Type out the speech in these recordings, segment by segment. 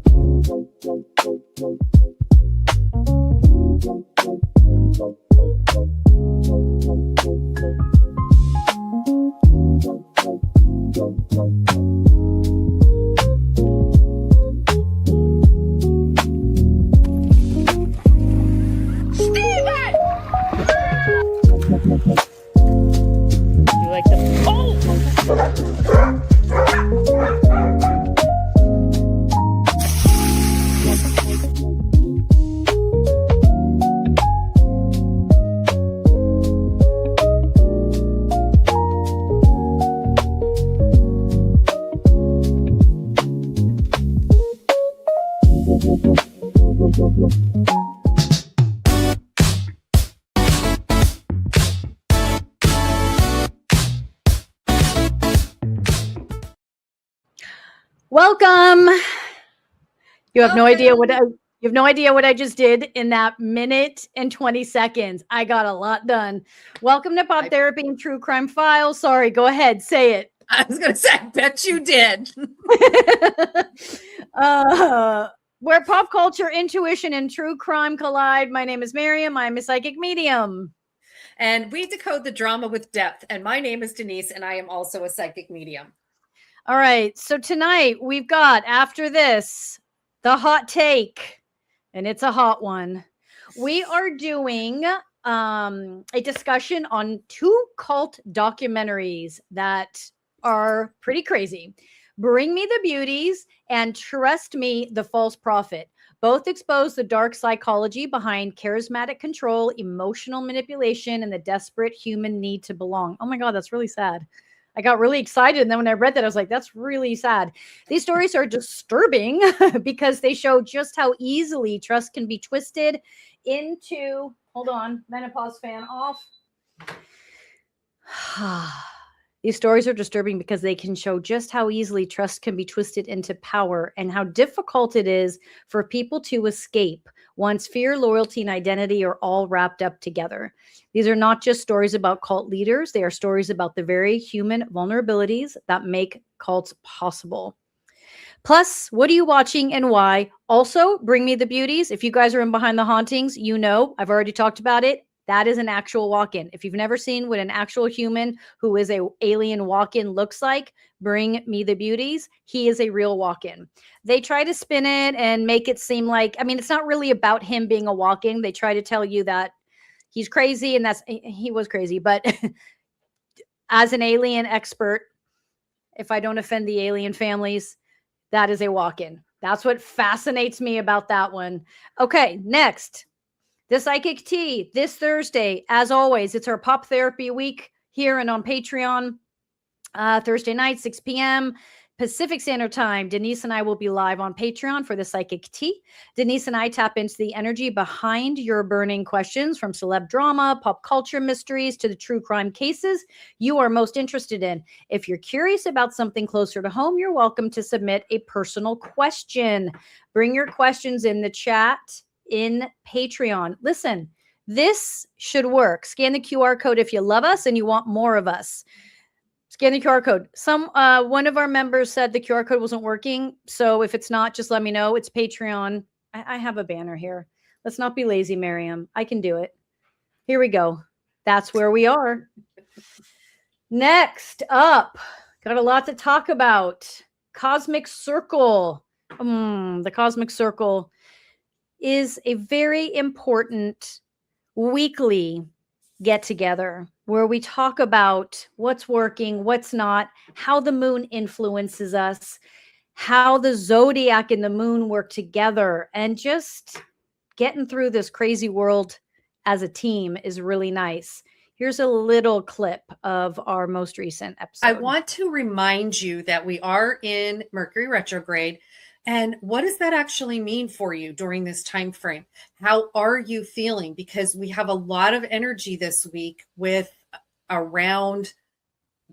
You like the Welcome. You have no idea what I just did in that minute and 20 seconds. I got a lot done. Welcome to Pop Therapy and True Crime Files. Sorry, go ahead, say it. I was going to say, I bet you did. Where pop culture, intuition, and true crime collide. My name is Miriam. I'm a psychic medium. And we decode the drama with depth. And my name is Denise, and I am also a psychic medium. All right. So tonight we've got, after this, the hot take. And it's a hot one. We are doing a discussion on two cult documentaries that are pretty crazy. Bring Me the Beauties and Trust Me, the False Prophet. Both expose the dark psychology behind charismatic control, emotional manipulation, and the desperate human need to belong. Oh my God, that's really sad. I got really excited. And then when I read that, I was like, that's really sad. These stories are disturbing because they show just how easily trust can be twisted into, hold on, menopause fan off. These stories are disturbing because they can show just how easily trust can be twisted into power and how difficult it is for people to escape once fear, loyalty, and identity are all wrapped up together. These are not just stories about cult leaders. They are stories about the very human vulnerabilities that make cults possible. Plus, what are you watching and why? Also, Bring Me the Beauties. If you guys are in Behind the Hauntings, you know, I've already talked about it. That is an actual walk-in. If you've never seen what an actual human who is a alien walk-in looks like, Bring Me the Beauties, he is a real walk-in. They try to spin it and make it seem like, I mean, it's not really about him being a walk-in. They try to tell you that he's crazy, and he was crazy. But as an alien expert, if I don't offend the alien families, that is a walk-in. That's what fascinates me about that one. Okay, next. The Psychic Tea this Thursday. As always, it's our Pop Therapy Week here and on Patreon. Thursday night, 6 p.m. Pacific Standard Time. Denise and I will be live on Patreon for the Psychic Tea. Denise and I tap into the energy behind your burning questions, from celeb drama, pop culture mysteries, to the true crime cases you are most interested in. If you're curious about something closer to home, you're welcome to submit a personal question. Bring your questions in the chat in Patreon. Listen, this should work. Scan the QR code if you love us and you want more of us. Scan the QR code. One of our members said the QR code wasn't working. So if it's not, just let me know. It's Patreon. I have a banner here. Let's not be lazy, Miriam. I can do it. Here we go. That's where we are. Next up, got a lot to talk about. Cosmic Circle. The Cosmic Circle is a very important weekly get-together where we talk about what's working, what's not, how the moon influences us, how the zodiac and the moon work together, and just getting through this crazy world as a team is really nice. Here's a little clip of our most recent episode. I want to remind you that we are in Mercury retrograde. And what does that actually mean for you during this time frame? How are you feeling? Because we have a lot of energy this week with around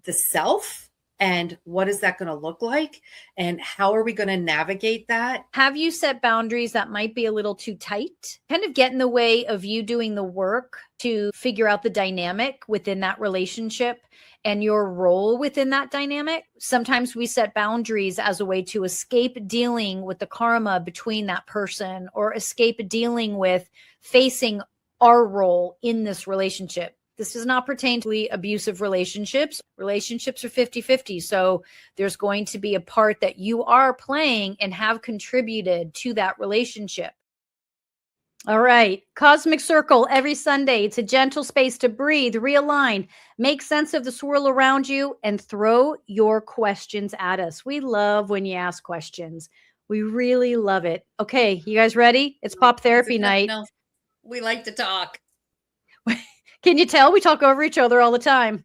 the self, and what is that going to look like? And how are we going to navigate that? Have you set boundaries that might be a little too tight? Kind of get in the way of you doing the work to figure out the dynamic within that relationship and your role within that dynamic. Sometimes we set boundaries as a way to escape dealing with the karma between that person, or escape dealing with facing our role in this relationship. This does not pertain to abusive relationships. Relationships are 50-50. So there's going to be a part that you are playing and have contributed to that relationship. All right. Cosmic Circle every Sunday. It's a gentle space to breathe, realign, make sense of the swirl around you, and throw your questions at us. We love when you ask questions. We really love it. Okay. You guys ready? It's pop therapy night. Else? We like to talk. Can you tell we talk over each other all the time?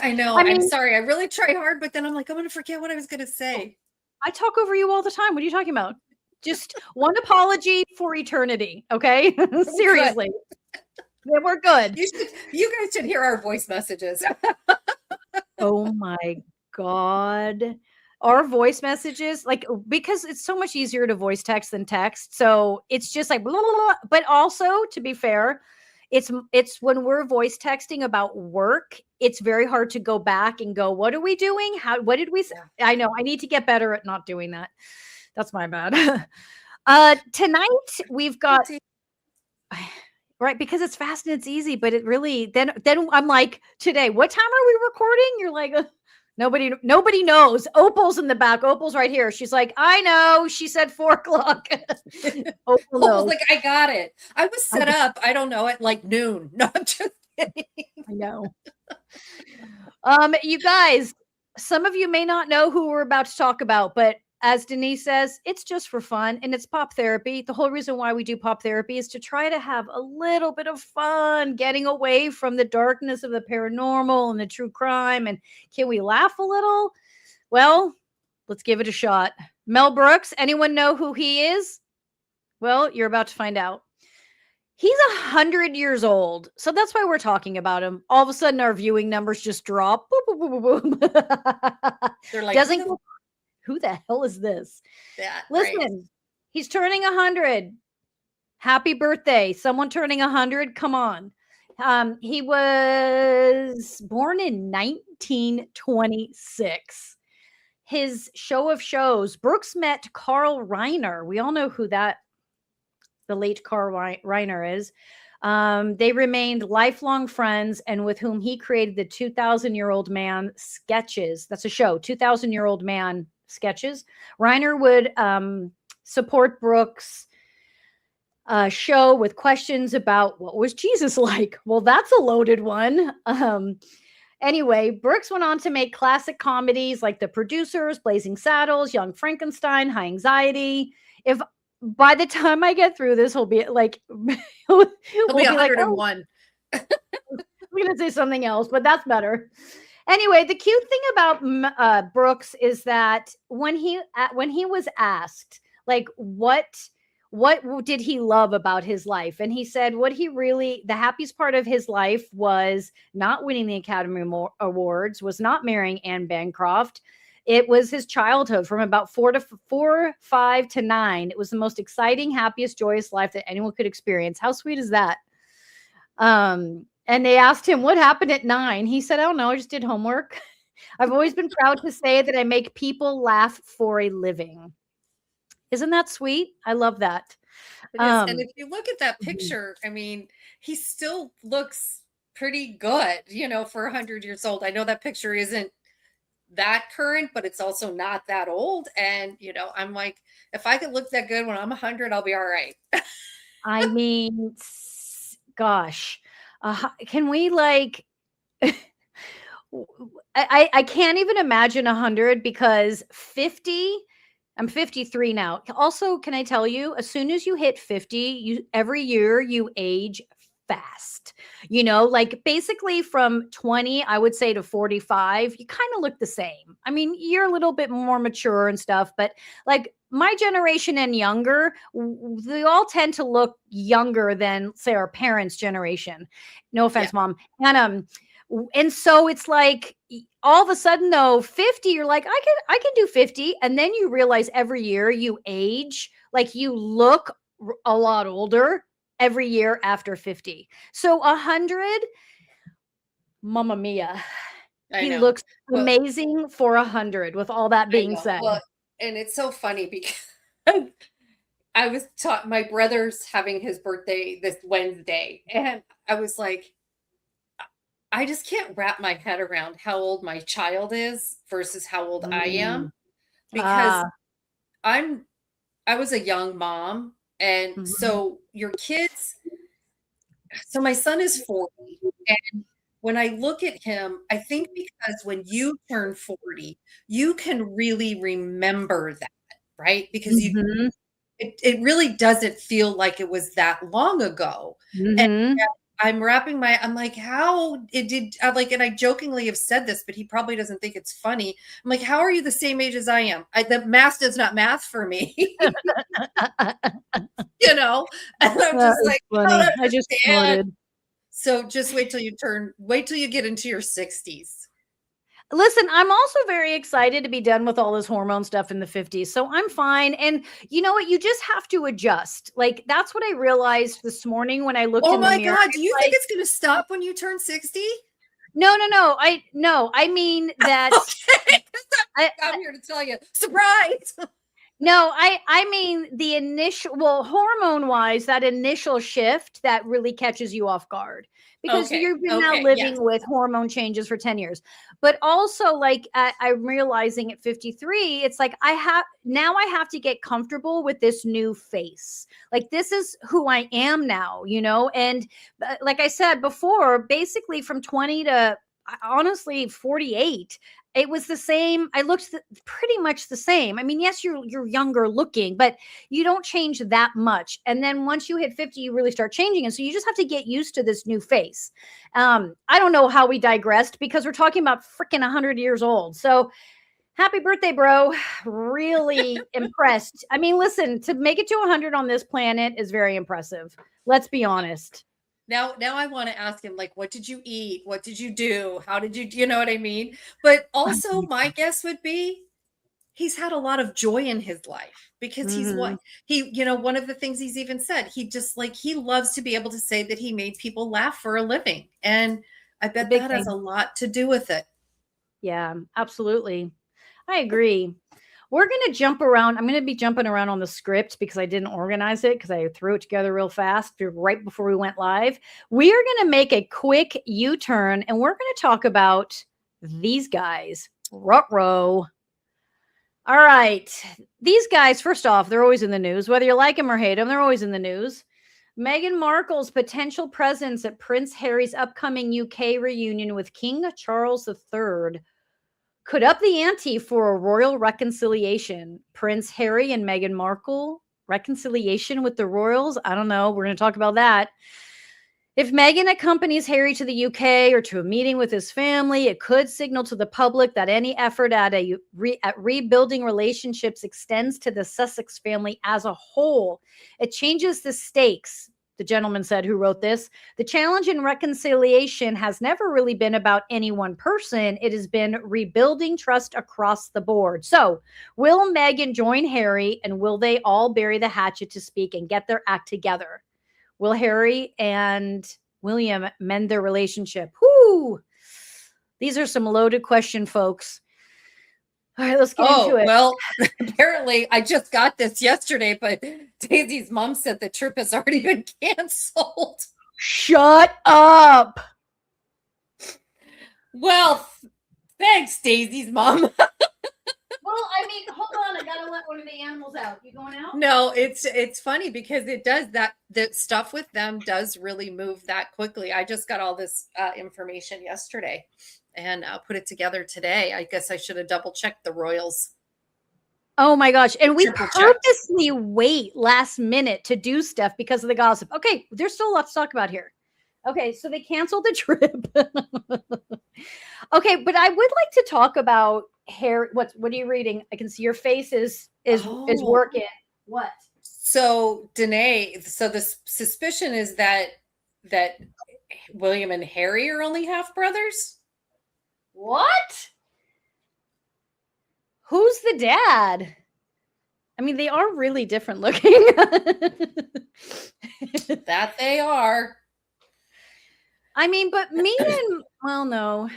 I know. I'm sorry. I really try hard, but then I'm like, I'm going to forget what I was going to say. I talk over you all the time. What are you talking about? Just one apology for eternity. Okay. Seriously. Yeah, we're good. You guys should hear our voice messages. Oh my God. Our voice messages, like, because it's so much easier to voice text than text. So it's just like, blah, blah, blah. But also, to be fair, it's when we're voice texting about work, it's very hard to go back and go, what are we doing? What did we say? I know I need to get better at not doing that. That's my bad. Tonight we've got, right, because it's fast and it's easy, but it really, then I'm like, today, what time are we recording? You're like, nobody knows. Opal's in the back. Opal's right here. She's like, I know. She said 4:00. Opal's like, I got it. I was set up, I don't know, at like noon. No, I'm just kidding. I know. You guys, some of you may not know who we're about to talk about, but as Denise says, it's just for fun, and it's pop therapy. The whole reason why we do pop therapy is to try to have a little bit of fun, getting away from the darkness of the paranormal and the true crime. And can we laugh a little? Well, let's give it a shot. Mel Brooks, anyone know who he is? Well, you're about to find out. He's 100 years old. So that's why we're talking about him. All of a sudden, our viewing numbers just drop. Boom, boom, boom, boom. They're like, who the hell is this? Yeah, listen, right. He's turning 100. Happy birthday. Someone turning 100. Come on. He was born in 1926. His show of shows, Brooks met Carl Reiner. We all know who the late Carl Reiner is. They remained lifelong friends, and with whom he created the 2,000-Year-Old Man sketches. That's a show, 2,000-Year-Old Man sketches. Reiner would support Brooks' show with questions about what was Jesus like. Well, that's a loaded one. Anyway, Brooks went on to make classic comedies like The Producers, Blazing Saddles, Young Frankenstein, High Anxiety. If by the time I get through this, he'll be like, he'll be 101. I'm going to say something else, but that's better. Anyway, the cute thing about Brooks is that when he was asked, like, what did he love about his life? And he said the happiest part of his life was not winning the Academy Awards, was not marrying Anne Bancroft. It was his childhood from about 4, 5 to 9. It was the most exciting, happiest, joyous life that anyone could experience. How sweet is that? And they asked him what happened at 9. He said, I don't know. I just did homework. I've always been proud to say that I make people laugh for a living. Isn't that sweet? I love that. And if you look at that picture, I mean, he still looks pretty good, for 100 years old. I know that picture isn't that current, but it's also not that old. And, I'm like, if I could look that good when I'm 100, I'll be all right. I mean, gosh. Can we I can't even imagine 100 because 50, I'm 53 now. Also, can I tell you, as soon as you hit 50, every year you age fast, basically from 20, I would say, to 45, you kind of look the same. I mean, you're a little bit more mature and stuff, but like my generation and younger, they all tend to look younger than, say, our parents' generation. No offense, Mom. And so it's like all of a sudden, though, 50, you're like, I can do 50. And then you realize every year you age, like you look a lot older every year after 50. So 100, Mamma Mia. I He know. looks Well, amazing for 100, with all that I being know. said. Well, and it's so funny because I was taught my brother's having his birthday this Wednesday, and I was like, I just can't wrap my head around how old my child is versus how old I Mm. am because Ah. I'm I was a young mom, and Mhm. so your kids, so my son is 40, and when I look at him, I think because when you turn 40, you can really remember that, right? Because Mhm. it really doesn't feel like it was that long ago. And Mhm. I'm like, how it did, like, and I jokingly have said this, but he probably doesn't think it's funny. I'm like, how are you the same age as I am? The math does not math for me, you know? And I'm That just is like, I funny. don't I just understand. snorted. So just wait till you get into your 60s. Listen, I'm also very excited to be done with all this hormone stuff in the 50s. So I'm fine. And you know what? You just have to adjust. Like, that's what I realized this morning when I looked Oh in the my mirror. God, do It's you think like, it's going to stop when you turn 60? no, no, no. No, I mean that Okay. I, I'm here to tell you, surprise. no, I mean the initial, well, hormone wise, that initial shift that really catches you off guard because Okay. you've been now Okay. Yes. living with hormone changes for 10 years. But also, like, I'm realizing at 53, it's like I have to get comfortable with this new face. Like, this is who I am now, you know? And like I said before, basically from 20 to honestly 48, it was the same. I looked pretty much the same. I mean, yes, you're younger looking, but you don't change that much. And then once you hit 50, you really start changing. And so you just have to get used to this new face. I don't know how we digressed because we're talking about freaking 100 years old. So happy birthday, bro. Really impressed. I mean, listen, to make it to 100 on this planet is very impressive. Let's be honest. Now I want to ask him, like, what did you eat? What did you do? How did you know what I mean? But also my guess would be he's had a lot of joy in his life because he's Mhm. what he, one of the things he's even said, he just like he loves to be able to say that he made people laugh for a living. And I It's a bet big that has a thing. lot to do with it. Yeah, absolutely. I agree. We're going to jump around. I'm going to be jumping around on the script because I didn't organize it because I threw it together real fast right before we went live. We are going to make a quick U turn and we're going to talk about these guys. Ruh-roh. All right. These guys, first off, they're always in the news. Whether you like them or hate them, they're always in the news. Meghan Markle's potential presence at Prince Harry's upcoming UK reunion with King Charles III could up the ante for a royal reconciliation. Prince Harry and Meghan Markle reconciliation with the royals. I don't know. We're going to talk about that. If Meghan accompanies Harry to the UK or to a meeting with his family, it could signal to the public that any effort at rebuilding relationships extends to the Sussex family as a whole. It changes the stakes, the gentleman said who wrote this. The challenge in reconciliation has never really been about any one person. It has been rebuilding trust across the board. So, will Meghan join Harry and will they all bury the hatchet to speak and get their act together? Will Harry and William mend their relationship? Whoo! These are some loaded questions, folks. All right, let's get into Oh, it. well, apparently I just got this yesterday, but Daisy's mom said the trip has already been canceled. Shut up. Well, thanks, Daisy's mom. Well, I mean, hold on. I gotta let one of the animals out. You going out? No, it's funny because it does that stuff with them does really move that quickly. I just got all this information yesterday and put it together today. I guess I should have double checked the Royals, Oh my gosh. And we triple checked. purposely wait last minute to do stuff because of the gossip. Okay, there's still a lot to talk about here. Okay, so they canceled the trip. Okay, but I would like to talk about Harry. What are you reading? I can see your face is Oh, working. What? so Danae, so the suspicion is that William and Harry are only half brothers. What? Who's the dad? I mean, they are really different looking. That they are. I mean, but me and well, no.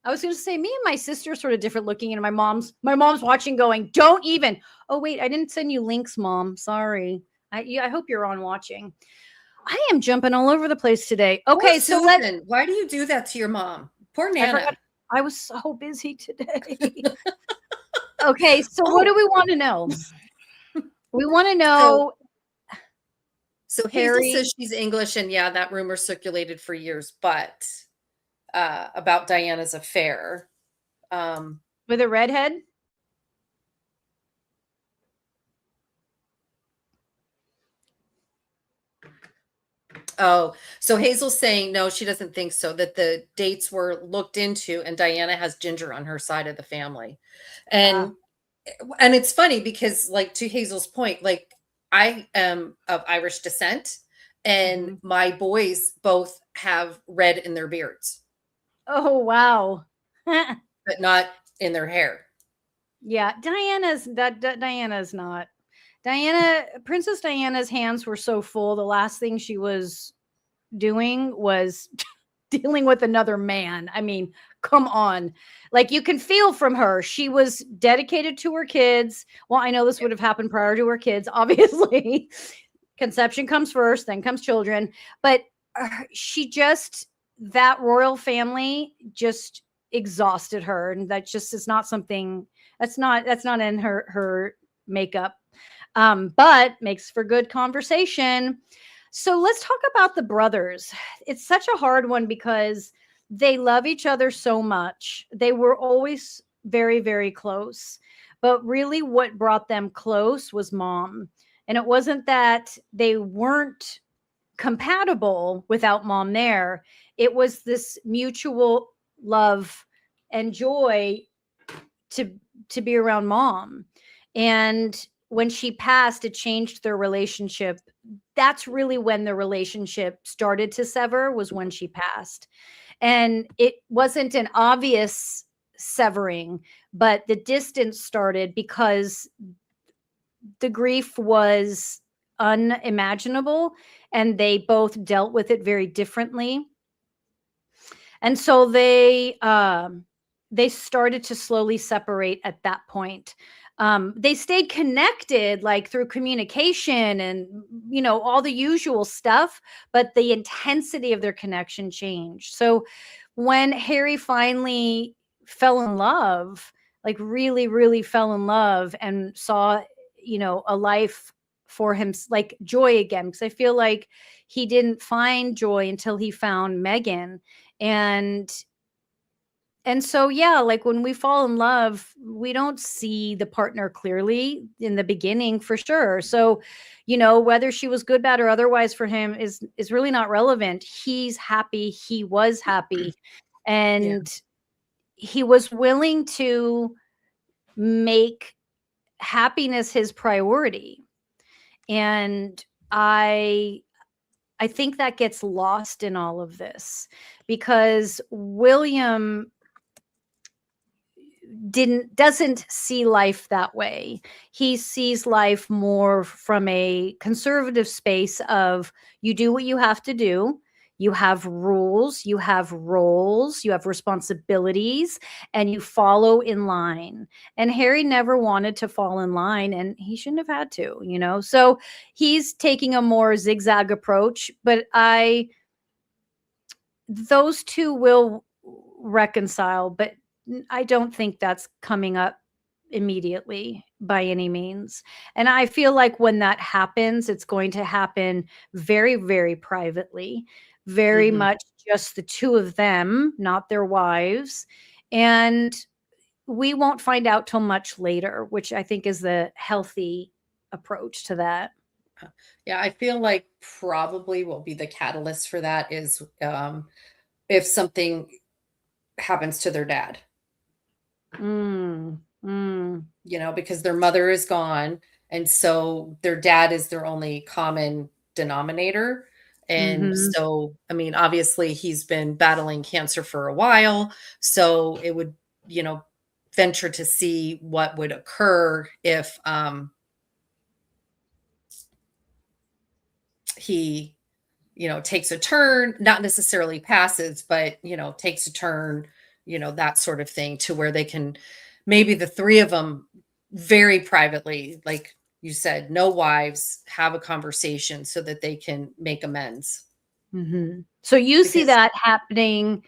I was going to say, me and my sister are sort of different looking, and my mom's watching, going, "Don't even." Oh wait, I didn't send you links, Mom. Sorry. I hope you're on watching. I am jumping all over the place today. Okay, Poor so Susan, why do you do that to your mom? Poor I forgot. Nana. I was so busy today. Okay, so what do Oh, we want to know? We want to so know, so Hazel Harry, says she's English, and yeah, that rumor circulated for years, but about Diana's affair. with a redhead. Oh, so Hazel's saying no, she doesn't think so, that the dates were looked into and Diana has Ginger on her side of the family. Ah, And it's funny because, like, to Hazel's point, like, I am of Irish descent and mhm. my boys both have red in their beards, Oh wow. but not in their hair. Yeah, Diana's not. Princess Diana's hands were so full. The last thing she was doing was dealing with another man. I mean, come on. Like, you can feel from her. She was dedicated to her kids. Well, I know this would have happened prior to her kids, obviously. Conception comes first, then comes children. But she just, that royal family just exhausted her. And that just is not something that's not in her makeup. But makes for good conversation. So let's talk about the brothers. It's such a hard one because they love each other so much. They were always very, very close. But really, what brought them close was mom. And it wasn't that they weren't compatible without mom there, it was this mutual love and joy to be around mom. And when she passed, it changed their relationship. That's really when the relationship started to sever, was when she passed. And it wasn't an obvious severing, but the distance started because the grief was unimaginable and they both dealt with it very differently. And so they started to slowly separate at that point. They stayed connected, like through communication and all the usual stuff, but the intensity of their connection changed. So when Harry finally fell in love, like really, really fell in love and saw, a life for him, like joy again, because I feel like he didn't find joy until he found Meghan. And and so, yeah, like when we fall in love, we don't see the partner clearly in the beginning, for sure. So, whether she was good, bad, or otherwise for him is really not relevant. He's happy, he was happy, Yeah. and he was willing to make happiness his priority. And I think that gets lost in all of this, because William doesn't see life that way. He sees life more from a conservative space of, you do what you have to do. You have rules, you have roles, you have responsibilities, and you follow in line. And Harry never wanted to fall in line, and he shouldn't have had to. So he's taking a more zigzag approach, but those two will reconcile, but I don't think that's coming up immediately by any means. And I feel like when that happens, it's going to happen very, very privately, very Hmm. much just the two of them, not their wives. And we won't find out till much later, which I think is the healthy approach to that. Yeah, I feel like probably what will be the catalyst for that is if something happens to their dad, Mm, mm, because their mother is gone. And so their dad is their only common denominator. And mhm. so, I mean, obviously he's been battling cancer for a while. So it would, you know, venture to see what would occur if he, takes a turn, not necessarily passes, but, takes a turn, that sort of thing, to where they can, maybe the three of them, very privately, like you said, no wives, have a conversation so that they can make amends. So you see Because that happening,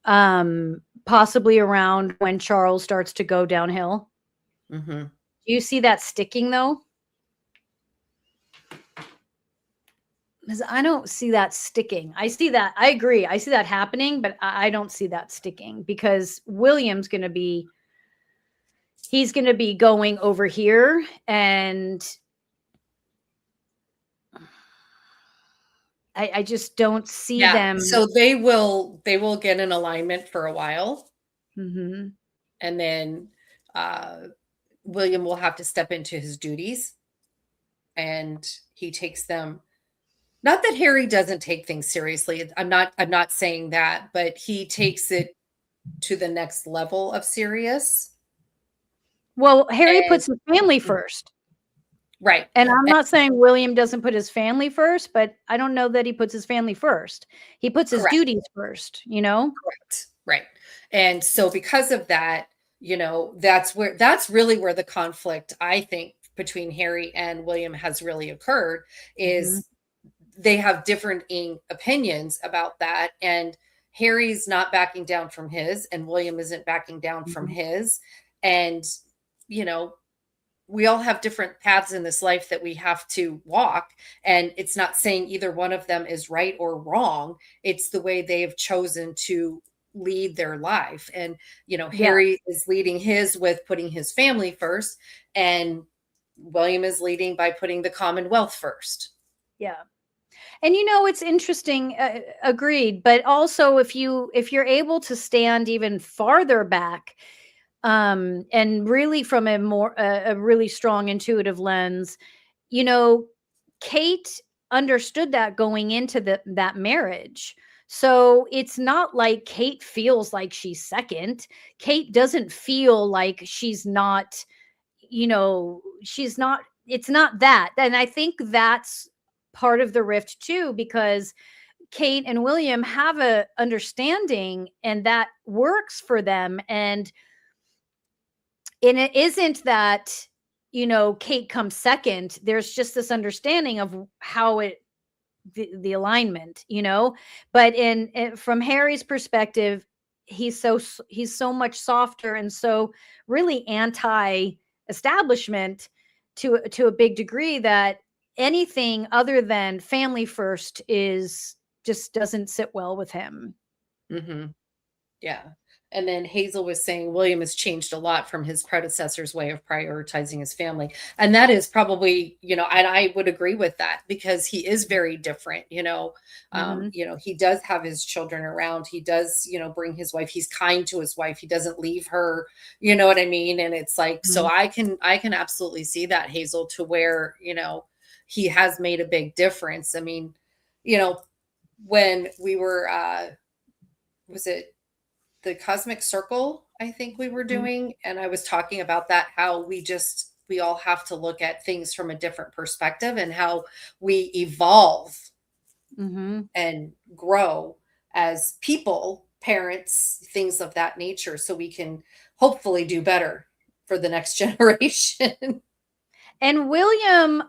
possibly around when Charles starts to go downhill. mhm. Do you see that sticking though? Because I don't see that sticking. I see that. I agree. I see that happening, but I don't see that sticking, because William's going to be, he's going to be going over here, and I just don't see Yeah, them. so they will get in alignment for a while, Hmm. and then uh, William will have to step into his duties, and he takes them. Not that Harry doesn't take things seriously. I'm not saying that, but he takes it to the next level of serious. Well, Harry And puts his family first. right. And I'm And not saying William doesn't put his family first, but I don't know that he puts his family first. He puts his correct. duties first, you know? Correct. Right. And so because of that, that's really where the conflict, I think, between Harry and William has really occurred, Mhm. is they have different opinions about that. And Harry's not backing down from his, and William isn't backing down from Mhm. his. And, you know, we all have different paths in this life that we have to walk. And it's not saying either one of them is right or wrong. It's the way they have chosen to lead their life. And, Yeah, Harry is leading his with putting his family first, and William is leading by putting the Commonwealth first. yeah. And it's interesting, agreed, but also if you're able to stand even farther back, and really from a really strong intuitive lens, you know, Kate understood that going into that marriage. So it's not like Kate feels like she's second. Kate doesn't feel like she's not, she's not, it's not that. And I think that's part of the rift too, because Kate and William have a understanding, and that works for them. And it isn't that, Kate comes second. There's just this understanding of how the alignment, but from Harry's perspective, he's so much softer, and so really anti establishment to a big degree, that anything other than family first is just doesn't sit well with him. Hmm. Yeah. And then Hazel was saying William has changed a lot from his predecessor's way of prioritizing his family. And that is probably, and I would agree with that, because he is very different, Hmm. he does have his children around. He does, bring his wife. He's kind to his wife. He doesn't leave her, you know what I mean? And it's like, so I can absolutely see that, Hazel, to where, he has made a big difference. I mean, you know, when we were, was it the cosmic circle, I think we were doing, and I was talking about that, how we all have to look at things from a different perspective, and how we evolve Hmm. and grow as people, parents, things of that nature, so we can hopefully do better for the next generation. And William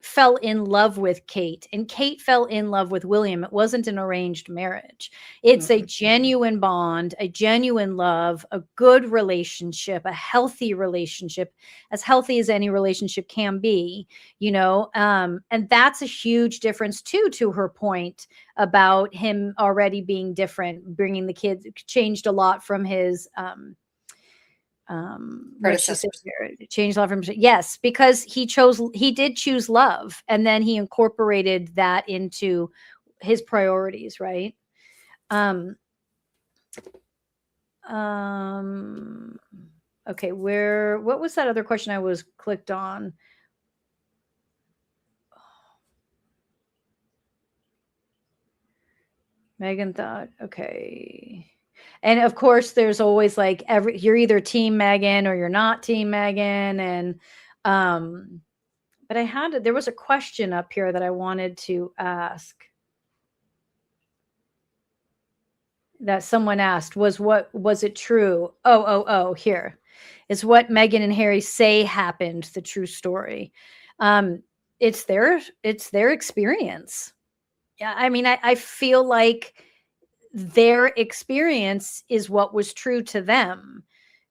fell in love with Kate, and Kate fell in love with William. It wasn't an arranged marriage. It's a Mhm. genuine bond, a genuine love, a good relationship, a healthy relationship, as healthy as any relationship can be, and that's a huge difference too, to her point about him already being different, bringing the kids, changed a lot from his what she said Predecessors. there, changed love from, yes, because he did choose love, and then he incorporated that into his priorities, right? um um okay, what was that other question I was clicked on? Meghan thought, okay. And of course, there's always like you're either team Meghan or you're not team Meghan. And um but there was a question up here that I wanted to ask. that someone asked was it true? Here is what Meghan and Harry say happened, the true story. It's their experience. Yeah, I mean, I feel like their experience is what was true to them.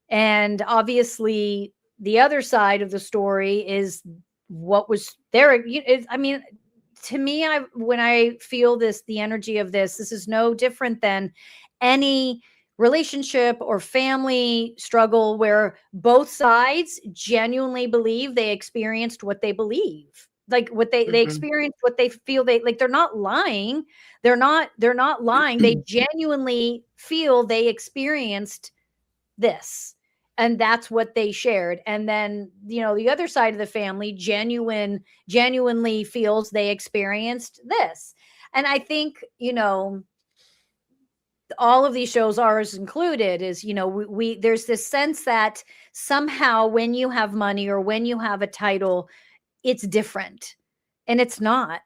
And obviously, the other side of the story is what was there. I mean, to me, when I feel this, the energy of this is no different than any relationship or family struggle where both sides genuinely believe they experienced what they believe, like what they experienced, what they feel, they like, they're not lying, they're not lying, they genuinely feel they experienced this, and that's what they shared. And then, the other side of the family genuinely feels they experienced this. And I think, all of these shows, ours included, is, we there's this sense that somehow when you have money or when you have a title, it's different. And it's not.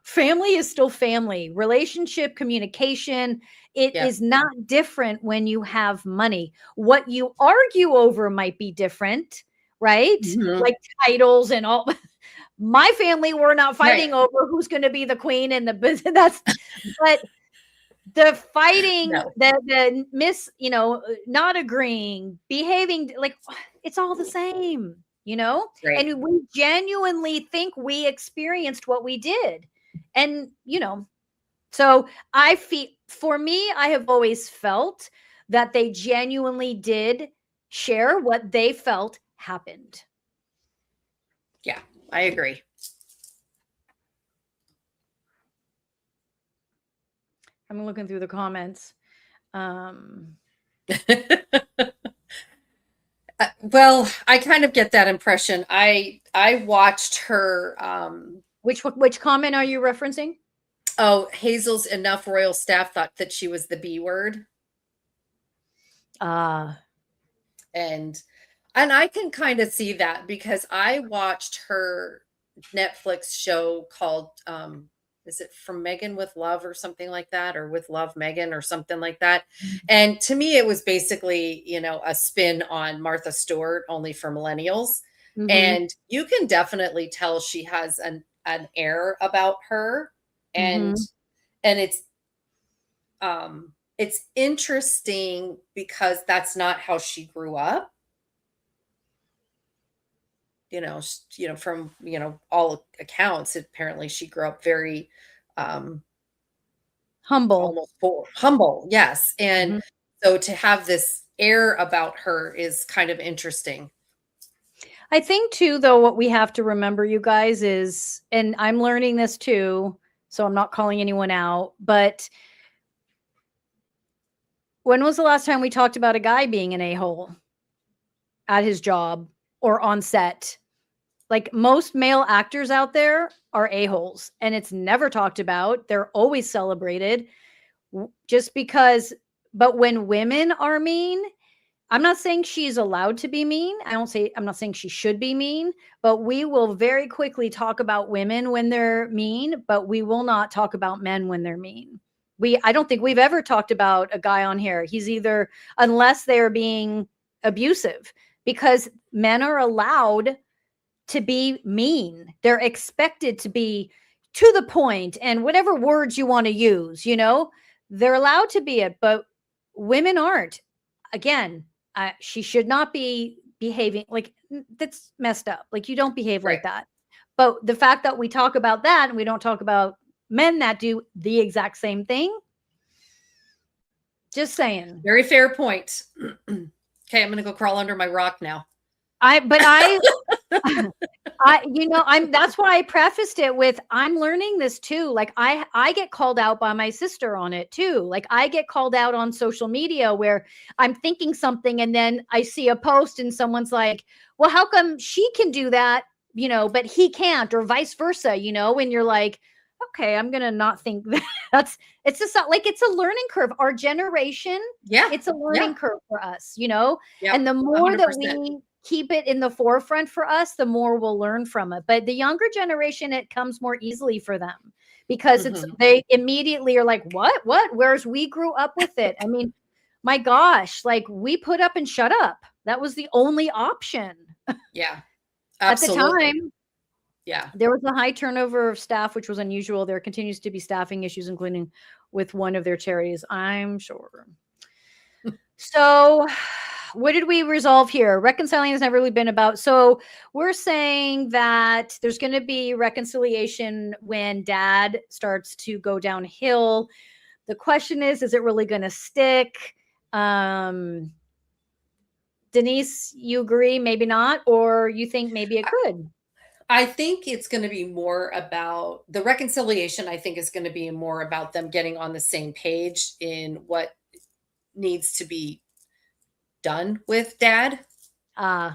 Family is still family. Relationship, communication, it is not different when you have money. What you argue over might be different, right? Like titles and all. My family, we're not fighting over who's going to be the queen in the business. But the fighting, the not agreeing, behaving, like, it's all the same, and we genuinely think we experienced what we did. And, so for me, I have always felt that they genuinely did share what they felt happened. Yeah, I agree. I'm looking through the comments. Well, I kind of get that impression. I watched her. Which comment are you referencing? Oh, Hazel's enough royal staff thought that she was the B word. And I can kind of see that, because I watched her Netflix show called is it From Meghan with Love or something like that, or With Love Meghan or something like that. And to me, it was basically, a spin on Martha Stewart, only for millennials. And you can definitely tell she has an air about her. And it's interesting because that's not how she grew up. From all accounts, apparently she grew up very humble, almost poor, humble. Yes. And so to have this air about her is kind of interesting. I think too, though, what we have to remember, you guys, is, and I'm learning this too, so I'm not calling anyone out, but when was the last time we talked about a guy being an a-hole at his job or on set? Like, most male actors out there are a-holes, and it's never talked about. They're always celebrated just because. But when women are mean, I'm not saying she's allowed to be mean. I'm not saying she should be mean, but we will very quickly talk about women when they're mean, but we will not talk about men when they're mean. I don't think we've ever talked about a guy on here. He's either, unless they're being abusive, because men are allowed to be mean. They're expected to be to the point, and whatever words you want to use, they're allowed to be it, but women aren't. Again, she should not be behaving like that's messed up. Like, you don't behave like that. But the fact that we talk about that and we don't talk about men that do the exact same thing, just saying. Very fair point. Okay, I'm going to go crawl under my rock now. That's why I prefaced it with, I'm learning this too. Like, I get called out by my sister on it too. Like, I get called out on social media where I'm thinking something and then I see a post and someone's like, well, how come she can do that, but he can't, or vice versa, and you're like, okay, I'm going to not think that. It's just like, it's a learning curve. Our generation, it's a learning curve for us, and the more 100%. That we keep it in the forefront for us, the more we'll learn from it. But the younger generation, it comes more easily for them because they immediately are like, what? Whereas we grew up with it. I mean, my gosh, like we put up and shut up. That was the only option. Yeah, At the absolutely. time. Yeah. There was a high turnover of staff, which was unusual. There continues to be staffing issues, including with one of their charities, I'm sure. So, what did we resolve here? Reconciling has never really been about. So, we're saying that there's going to be reconciliation when dad starts to go downhill. The question is it really going to stick? Denise, you agree? Maybe not, or you think maybe it could? I think it's going to be more about the reconciliation. I think is going to be more about them getting on the same page in what needs to be done with dad. Yeah.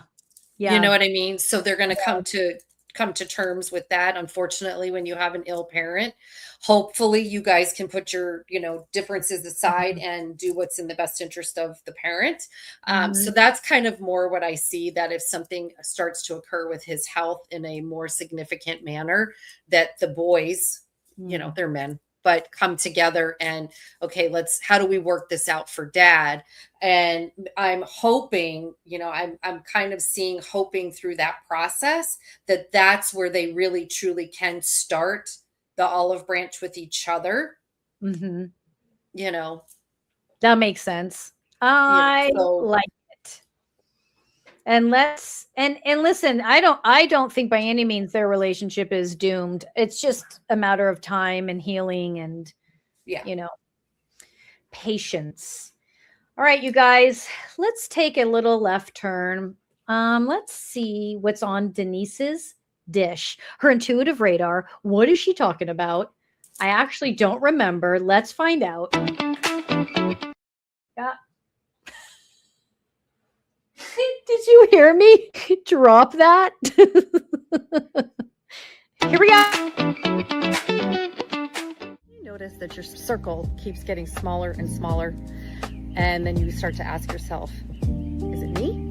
You know what I mean? So they're going to come to terms with that. Unfortunately, when you have an ill parent, hopefully you guys can put your, differences aside and do what's in the best interest of the parent. So that's kind of more what I see, that if something starts to occur with his health in a more significant manner, that the boys, they're men, but come together and, okay, how do we work this out for dad? And I'm hoping, I'm kind of hoping through that process that that's where they really truly can start the olive branch with each other. That makes sense. I So like it. And listen, I don't think by any means their relationship is doomed. It's just a matter of time and healing and patience. All right, you guys, let's take a little left turn. Let's see what's on Denise's dish. Her intuitive radar. What is she talking about? I actually don't remember. Let's find out. Yeah. Did you hear me drop that? Here we go. You notice that your circle keeps getting smaller and smaller, and then you start to ask yourself, is it me?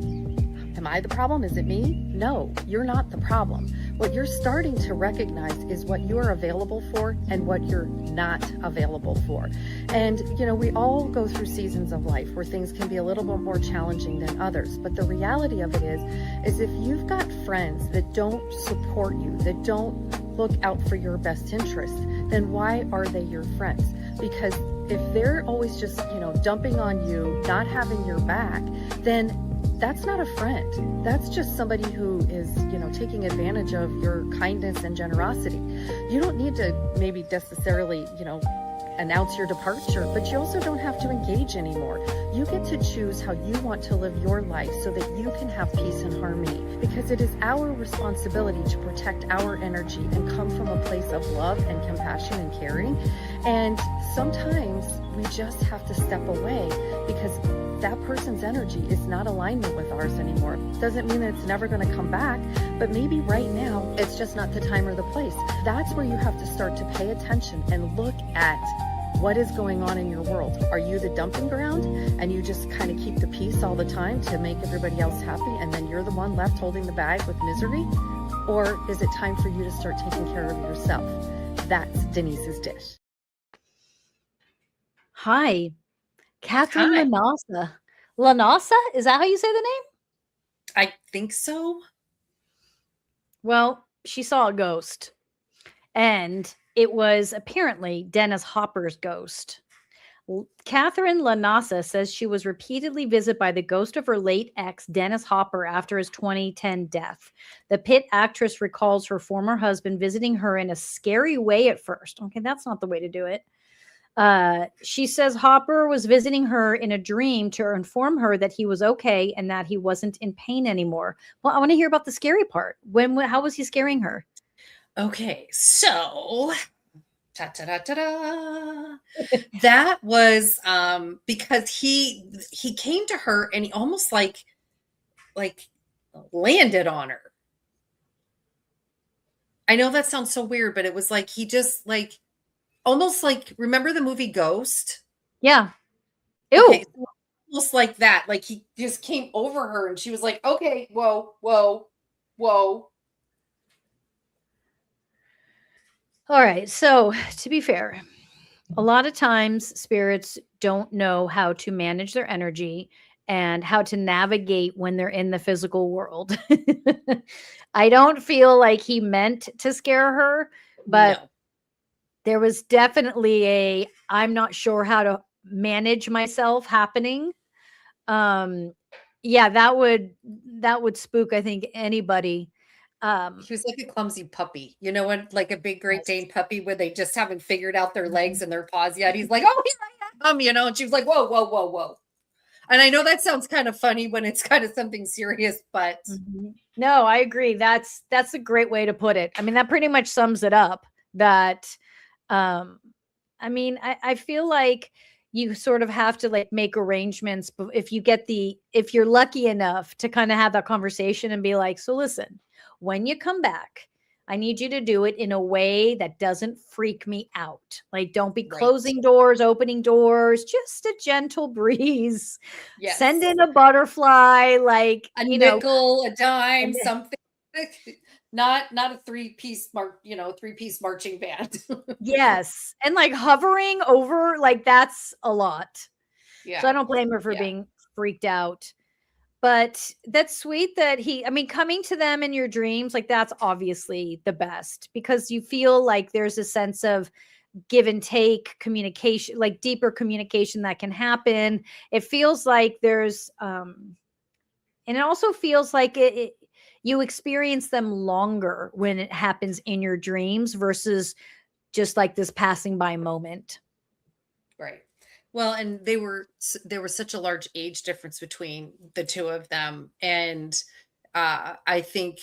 Am I the problem? Is it me? No, you're not the problem. What you're starting to recognize is what you're available for and what you're not available for. And, we all go through seasons of life where things can be a little bit more challenging than others. But the reality of it is if you've got friends that don't support you, that don't look out for your best interest, then why are they your friends? Because if they're always just, dumping on you, not having your back, then that's not a friend. That's just somebody who is, taking advantage of your kindness and generosity. You don't need to maybe necessarily, announce your departure, but you also don't have to engage anymore. You get to choose how you want to live your life so that you can have peace and harmony, because it is our responsibility to protect our energy and come from a place of love and compassion and caring. And sometimes we just have to step away because that person's energy is not alignment with ours anymore. Doesn't mean that it's never going to come back, but maybe right now it's just not the time or the place. That's where you have to start to pay attention and look at what is going on in your world. Are you the dumping ground and you just kind of keep the peace all the time to make everybody else happy, and then you're the one left holding the bag with misery? Or is it time for you to start taking care of yourself? That's Denise's dish. Hi. Katherine LaNasa. LaNasa? Is that how you say the name? I think so. Well, she saw a ghost, and it was apparently Dennis Hopper's ghost. Katherine LaNasa says she was repeatedly visited by the ghost of her late ex, Dennis Hopper, after his 2010 death. The Pitt actress recalls her former husband visiting her in a scary way at first. Okay, that's not the way to do it. She says Hopper was visiting her in a dream to inform her that he was okay and that he wasn't in pain anymore. Well, I want to hear about the scary part. How was he scaring her? Okay, so that was because he came to her and he almost like landed on her. I know that sounds so weird, but it was like he just almost like, remember the movie Ghost? Yeah. Ew. Okay, almost like that. Like he just came over her and she was like, okay, whoa, whoa, whoa. All right. So, to be fair, a lot of times spirits don't know how to manage their energy and how to navigate when they're in the physical world. I don't feel like he meant to scare her, but No. there was definitely a I'm not sure how to manage myself happening. Um yeah, that would spook I think anybody. Um He was like a clumsy puppy. You know what? Like a big Great yes. Dane puppy where they just haven't figured out their Mhm. legs and their paws yet. He's like, oh, here I am, and she was like, whoa, whoa, whoa, whoa. And I know that sounds kind of funny when it's kind of something serious, but Mhm. No, I agree. That's a great way to put it. I mean, that pretty much sums it up. That um I mean, I feel like you sort of have to like make arrangements if you get if you're lucky enough to kind of have that conversation and be like, so listen, when you come back, I need you to do it in a way that doesn't freak me out. Like, don't be right. closing doors, opening doors, just a gentle breeze. Send Yes. in a butterfly, like, A nickel, a dime, and something. Not a three-piece marching band. yes, and like hovering over, like that's a lot. So I Yeah. don't blame her for Yeah. being freaked out. But that's sweet that I mean, coming to them in your dreams, like that's obviously the best because you feel like there's a sense of give and take communication, like deeper communication that can happen. It feels like and it also feels like you experience them longer when it happens in your dreams versus just like this passing by moment. Right. Well, and there was such a large age difference between the two of them, and I think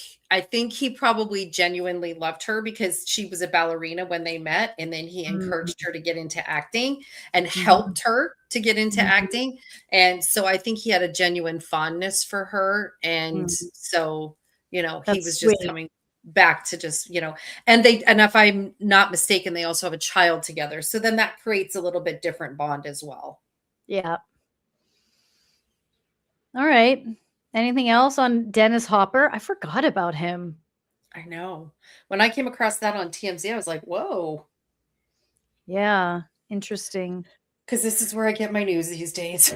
he probably genuinely loved her because she was a ballerina when they met, and then he encouraged Mhm, her to get into acting and mhm, helped her to get into mhm, acting, and so I think he had a genuine fondness for her, and mhm. so he That's was just sweet. coming back to just and if I'm not mistaken, they also have a child together. So then that creates a little bit different bond as well. Yeah. All right. Anything else on Dennis Hopper? I forgot about him. I know. When I came across that on TMZ, I was like, whoa, Yeah. Interesting. because this is where I get my news these days.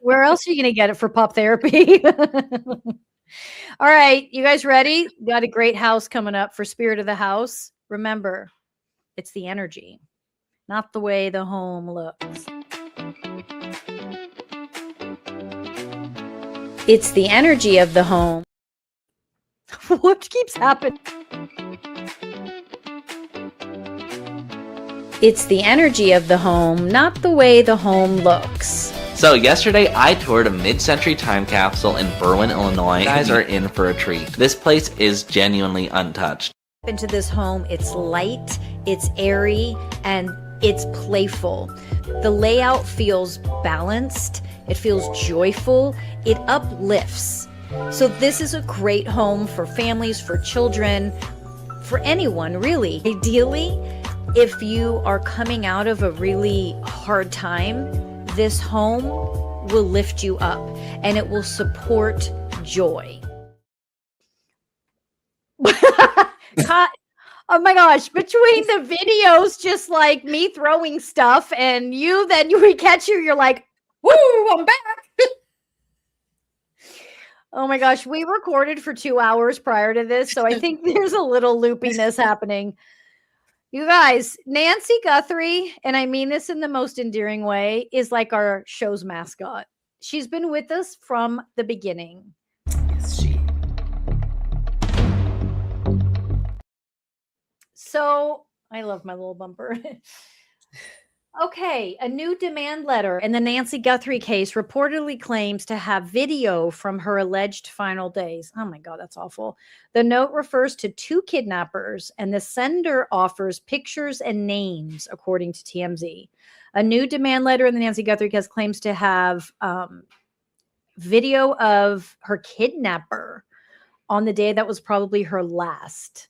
Where else are you going to get it for pop therapy? All right. You guys ready? Got a great house coming up for Spirit of the House. Remember, it's the energy, not the way the home looks. It's the energy of the home. What keeps happening? It's the energy of the home, not the way the home looks. So yesterday I toured a mid-century time capsule in Berwyn, Illinois. You guys are in for a treat. This place is genuinely untouched. Into this home, it's light, it's airy, and it's playful. The layout feels balanced, it feels joyful, it uplifts. So this is a great home for families, for children, for anyone really. Ideally, if you are coming out of a really hard time, this home will lift you up and it will support joy. Oh my gosh, between the videos, just like me throwing stuff and then we catch you're like, Woo, I'm back. oh my gosh, we recorded for 2 hours prior to this. So I think there's a little loopiness happening. You guys, Nancy Guthrie, and I mean this in the most endearing way, is like our show's mascot. She's been with us from the beginning. Yes, she. So I love my little bumper. Okay, a new demand letter in the Nancy Guthrie case reportedly claims to have video from her alleged final days. Oh my God, that's awful. The note refers to two kidnappers, and the sender offers pictures and names, according to TMZ. A new demand letter in the Nancy Guthrie case claims to have video of her kidnapper on the day that was probably her last.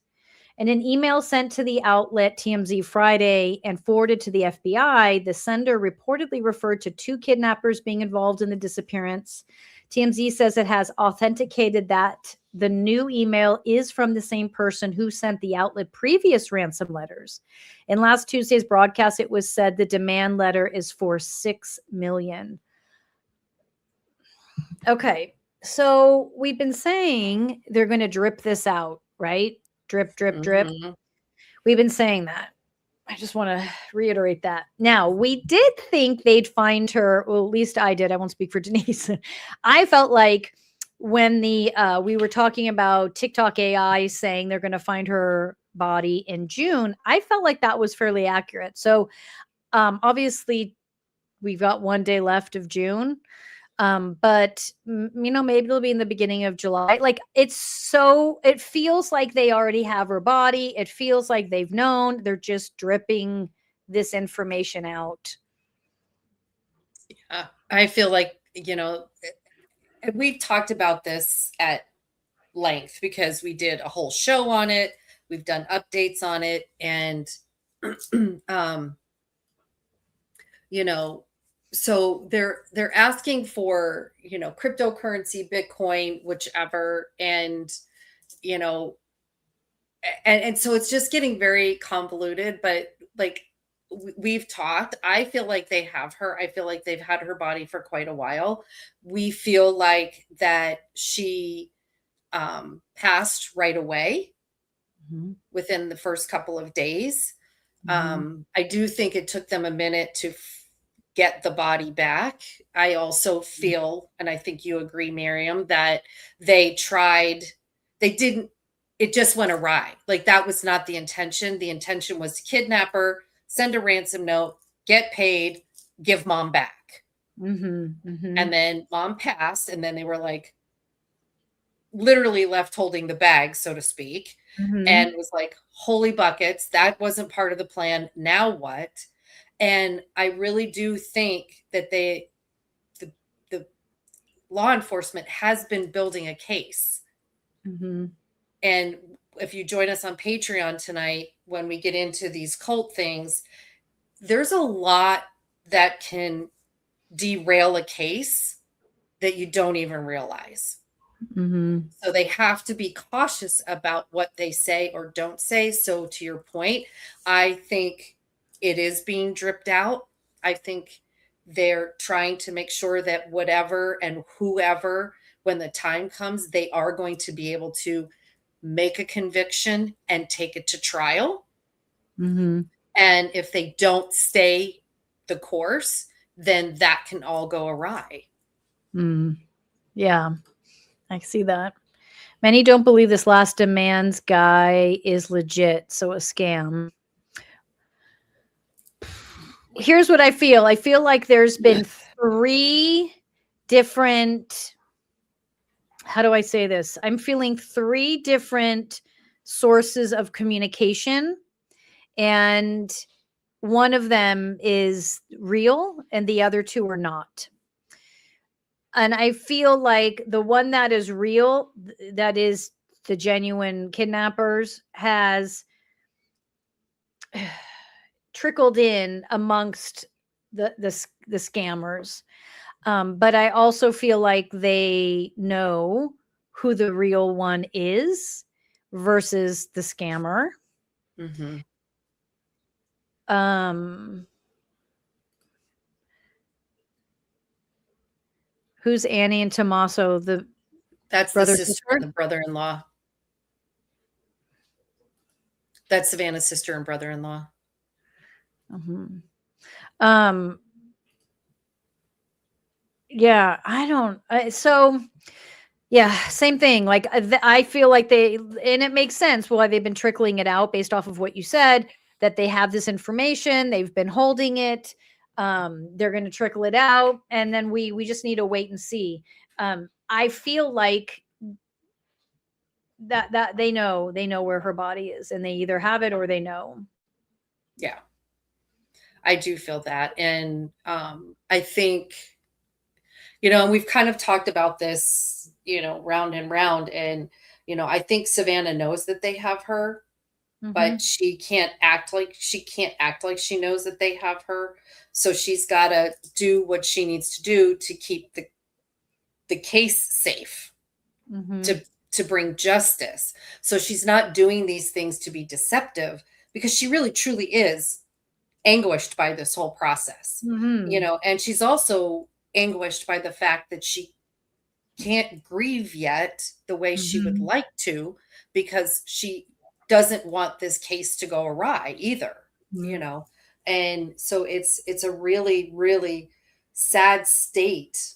In an email sent to the outlet TMZ Friday and forwarded to the FBI, the sender reportedly referred to two kidnappers being involved in the disappearance. TMZ says it has authenticated that the new email is from the same person who sent the outlet previous ransom letters. In last Tuesday's broadcast, it was said the demand letter is for $6 million. Okay, so we've been saying they're going to drip this out, right? Drip, drip, drip. Mhm. We've been saying that. I just want to reiterate that. Now, we did think they'd find her. Well, at least I did. I won't speak for Denise. I felt like when we were talking about TikTok AI saying they're going to find her body in June, I felt like that was fairly accurate. So, obviously, we've got 1 day left of June. But maybe it'll be in the beginning of July. Like it feels like they already have her body. It feels like they've known. They're just dripping this information out. I feel like, we've talked about this at length because we did a whole show on it. We've done updates on it. And, so they're asking for, cryptocurrency, Bitcoin, whichever. And, and so it's just getting very convoluted, but like we've talked, I feel like they have her. I feel like they've had her body for quite a while. We feel like that she passed right away within the first couple of days. I do think it took them a minute to get the body back. I also feel, and I think you agree, Miriam, that it just went awry. Like that was not the intention. The intention was to kidnap her, send a ransom note, get paid, give mom back. And then mom passed, and then they were like literally left holding the bag, so to speak, and was like, holy buckets, that wasn't part of the plan. Now what? And I really do think that the law enforcement has been building a case. And if you join us on Patreon tonight, when we get into these cult things, there's a lot that can derail a case that you don't even realize. So they have to be cautious about what they say or don't say. So to your point, I think it is being dripped out. I think they're trying to make sure that whatever and whoever, when the time comes, they are going to be able to make a conviction and take it to trial. And if they don't stay the course, then that can all go awry. Yeah, I see that. Many don't believe this last demands guy is legit, so a scam. Here's what I feel. I feel like there's been 3 different, how do I say this? I'm feeling 3 different sources of communication, and one of them is real and the other 2 are not. And I feel like the one that is real, that is the genuine kidnappers, has trickled in amongst the scammers. But I also feel like they know who the real one is versus the scammer. Who's Annie and Tommaso? That's the sister and the brother-in-law. That's Savannah's sister and brother-in-law. Yeah, same thing. Like I feel like and it makes sense why they've been trickling it out based off of what you said, that they have this information, they've been holding it. They're going to trickle it out, and then we just need to wait and see. I feel like that they know where her body is, and they either have it or they know. Yeah, I do feel that. And I think, and we've kind of talked about this, round and round. And, I think Savannah knows that they have her, but she can't act like she knows that they have her. So she's got to do what she needs to do to keep the the case safe Mm-hmm. to bring justice. So she's not doing these things to be deceptive, because she really truly is anguished by this whole process, Mm-hmm. and she's also anguished by the fact that she can't grieve yet the way she would Mm-hmm. like to, because she doesn't want this case to go awry either, and so it's a really, really sad state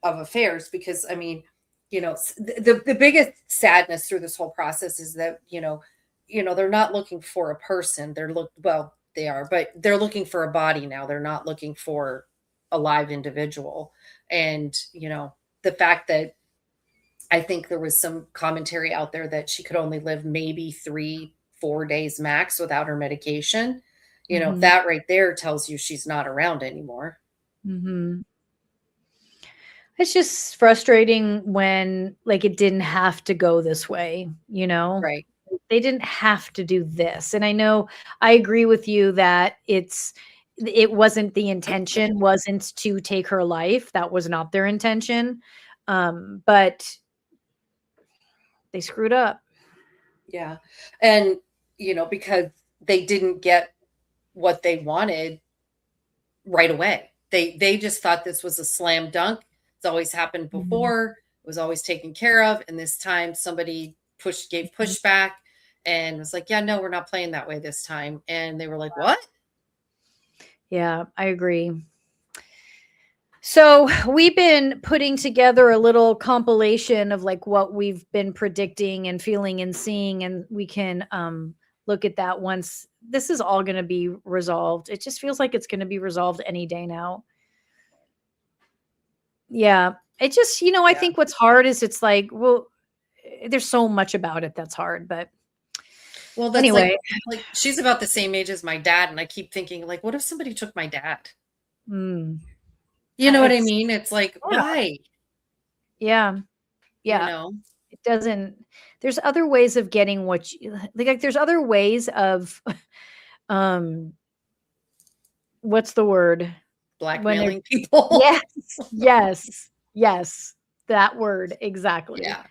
of affairs, because I mean, the biggest sadness through this whole process is that, they're not looking for a person. They are, but they're looking for a body now. They're not looking for a live individual. And, the fact that I think there was some commentary out there that she could only live maybe 3-4 days max without her medication. Mm-hmm. That right there tells you she's not around anymore. Mm-hmm. It's just frustrating when like it didn't have to go this way, Right. They didn't have to do this. And I know I agree with you that it wasn't the intention wasn't to take her life. That was not their intention. But they screwed up. Yeah. And, because they didn't get what they wanted right away. They just thought this was a slam dunk. It's always happened before. It was always taken care of. And this time somebody gave pushback and was like, yeah, no, we're not playing that way this time. And they were like, what? Yeah, I agree. So we've been putting together a little compilation of like what we've been predicting and feeling and seeing, and we can look at that once this is all going to be resolved. It just feels like it's going to be resolved any day now. Yeah, it just, I think what's hard is it's like, well, there's so much about it that's hard, but well, that's anyway, like she's about the same age as my dad, and I keep thinking, like, what if somebody took my dad? You know what I mean? It's like, why? Yeah. It doesn't. There's other ways of getting what you like. There's other ways of, what's the word? Blackmailing people. Yes. That word exactly. Yeah.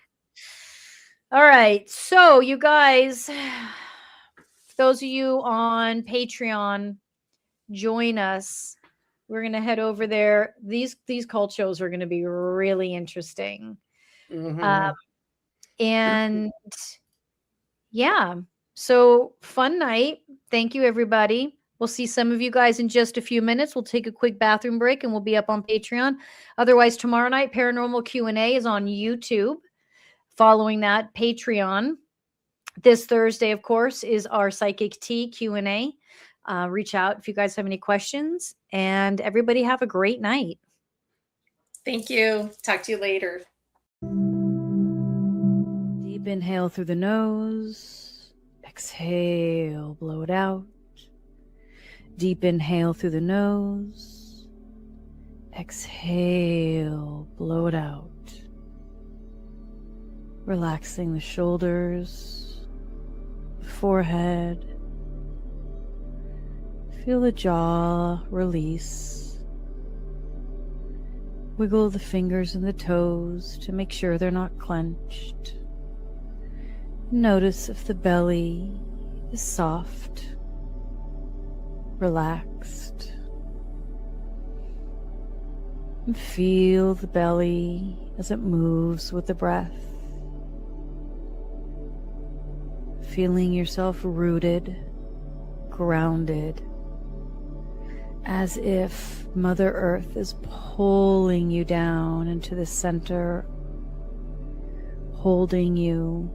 All right. So you guys, those of you on Patreon, join us. We're going to head over there. These cult shows are going to be really interesting. Mm-hmm. And yeah, so fun night. Thank you, everybody. We'll see some of you guys in just a few minutes. We'll take a quick bathroom break and we'll be up on Patreon. Otherwise, tomorrow night, Paranormal Q&A is on YouTube. Following that, Patreon. This Thursday, of course, is our Psychic Tea Q&A. Reach out if you guys have any questions. And everybody have a great night. Thank you. Talk to you later. Deep inhale through the nose. Exhale, blow it out. Deep inhale through the nose. Exhale, blow it out. Relaxing the shoulders, forehead. Feel the jaw release. Wiggle the fingers and the toes to make sure they're not clenched. Notice if the belly is soft, relaxed. And feel the belly as it moves with the breath. Feeling yourself rooted, grounded, as if Mother Earth is pulling you down into the center, holding you,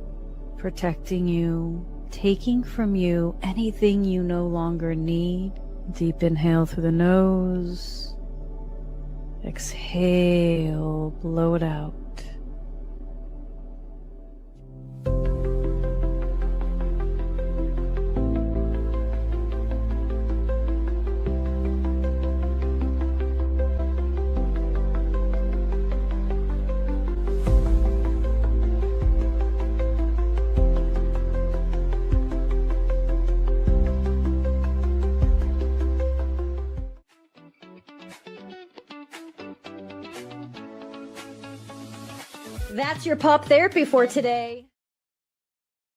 protecting you, taking from you anything you no longer need. Deep inhale through the nose. Exhale, blow it out. That's your pop therapy for today.